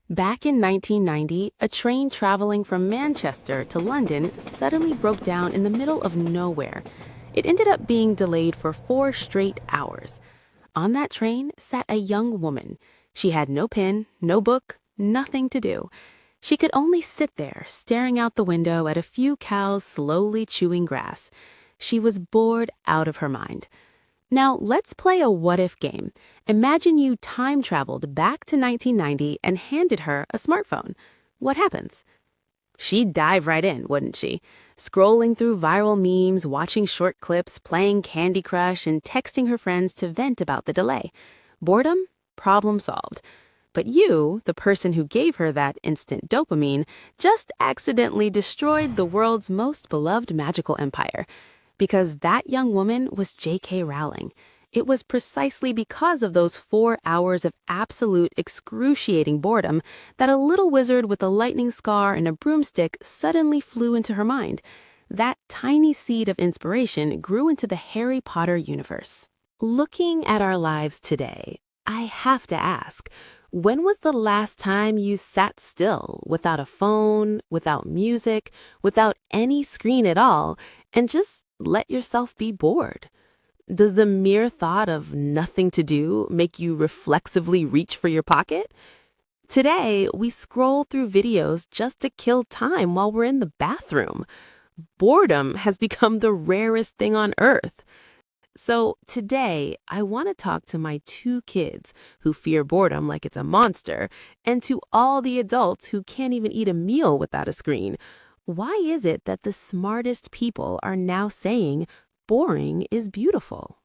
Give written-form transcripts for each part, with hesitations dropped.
Back in 1990, a train traveling from Manchester to London suddenly broke down in the middle of nowhere. It ended up being delayed for 4 straight hours. On that train sat a young woman. She had no pen, no book, nothing to do. She could only sit there, staring out the window at a few cows slowly chewing grass. She was bored out of her mind. Now, let's play a what-if game. Imagine you time traveled back to 1990 and handed her a smartphone. What happens? She'd dive right in, wouldn't she? Scrolling through viral memes, watching short clips, playing Candy Crush, and texting her friends to vent about the delay. Boredom? Problem solved. But you, the person who gave her that instant dopamine, just accidentally destroyed the world's most beloved magical empire. Because that young woman was J.K. Rowling. It was precisely because of those 4 hours of absolute excruciating boredom that a little wizard with a lightning scar and a broomstick suddenly flew into her mind. That tiny seed of inspiration grew into the Harry Potter universe. Looking at our lives today, I have to ask, when was the last time you sat still without a phone, without music, without any screen at all, and just let yourself be bored? Does the mere thought of nothing to do make you reflexively reach for your pocket? Today, we scroll through videos just to kill time while we're in the bathroom. Boredom has become the rarest thing on earth. So today, I want to talk to my 2 kids who fear boredom like it's a monster, and to all the adults who can't even eat a meal without a screen. Why is it that the smartest people are now saying boring is beautiful?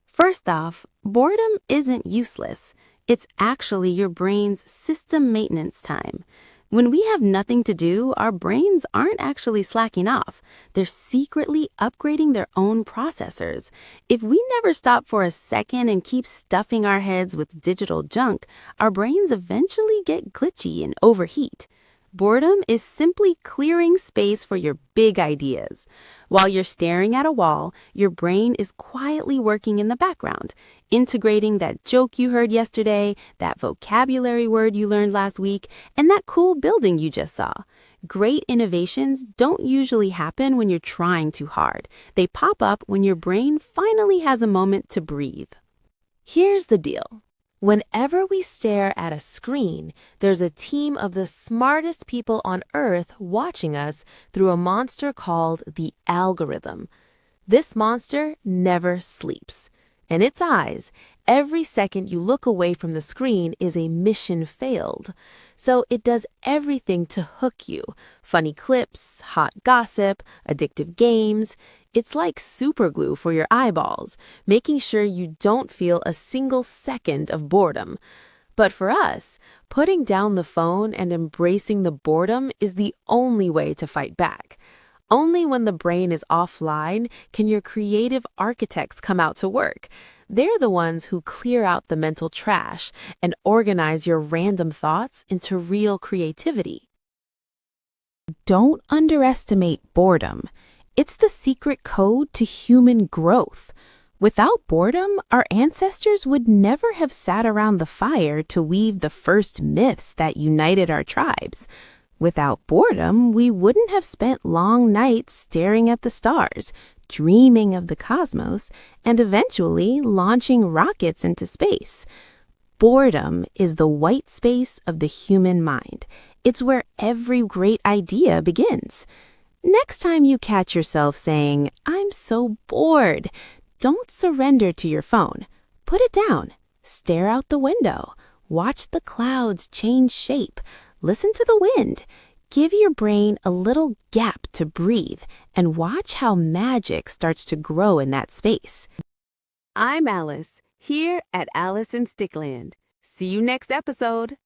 First off, boredom isn't useless. It's actually your brain's system maintenance time. When we have nothing to do, our brains aren't actually slacking off. They're secretly upgrading their own processors. If we never stop for a second and keep stuffing our heads with digital junk, our brains eventually get glitchy and overheat. Boredom is simply clearing space for your big ideas. While you're staring at a wall, your brain is quietly working in the background, integrating that joke you heard yesterday, that vocabulary word you learned last week, and that cool building you just saw. Great innovations don't usually happen when you're trying too hard. They pop up when your brain finally has a moment to breathe. Here's the deal. Whenever we stare at a screen, there's a team of the smartest people on Earth watching us through a monster called the algorithm. This monster never sleeps. In its eyes, every second you look away from the screen is a mission failed. So it does everything to hook you. Funny clips, hot gossip, addictive games. It's like superglue for your eyeballs, making sure you don't feel a single second of boredom. But for us, putting down the phone and embracing the boredom is the only way to fight back. Only when the brain is offline can your creative architects come out to work. They're the ones who clear out the mental trash and organize your random thoughts into real creativity. Don't underestimate boredom. It's the secret code to human growth. Without boredom, our ancestors would never have sat around the fire to weave the first myths that united our tribes. Without boredom, we wouldn't have spent long nights staring at the stars, dreaming of the cosmos, and eventually launching rockets into space. Boredom is the white space of the human mind. It's where every great idea begins. Next time you catch yourself saying, "I'm so bored," don't surrender to your phone. Put it down. Stare out the window. Watch the clouds change shape. Listen to the wind. Give your brain a little gap to breathe and watch how magic starts to grow in that space. I'm Alice, here at AliceinStickland. See you next episode.